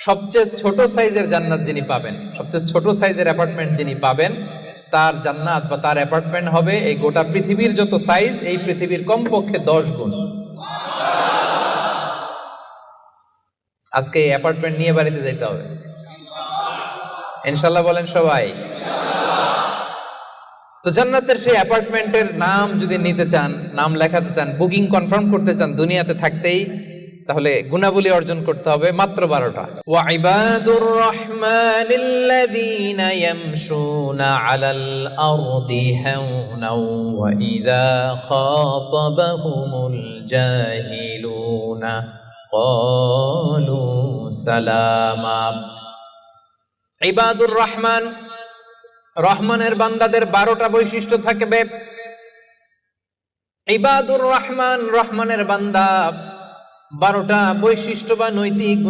সবচেয়ে ছোট সাইজের জান্নাত যিনি পাবেন, সবচেয়ে ছোট সাইজের অ্যাপার্টমেন্ট যিনি পাবেন, তার জান্নাত বা তার অ্যাপার্টমেন্ট হবে এই গোটা পৃথিবীর যত সাইজ, এই পৃথিবীর কমপক্ষে 10 গুণ। আজকে এই অ্যাপার্টমেন্ট নিয়ে বাড়িতে যাইতে হবে ইনশাআল্লাহ, বলেন সবাই। তো জান্নাতের সেই অ্যাপার্টমেন্টের নাম যদি নিতে চান, নাম লেখাতে চান, বুকিং কনফার্ম করতে চান দুনিয়াতে থাকতেই, তাহলে গুণাবলী অর্জন করতে হবে মাত্র 12টা। ওয়া ইবাদুর রাহমানিল্লাযীনা ইয়ামশুনা আলাল আরদি হাওনাও ওয়া ইযা খাতাবাহুমুল জাহিলুনা ক্বালু সালামা। ইবাদুর রহমান, রহমানের বান্দাদের 12টা বৈশিষ্ট্য থাকবে। ইবাদুর রহমান, রহমানের বান্দা 12টা বৈশিষ্ট্য বা নৈতিক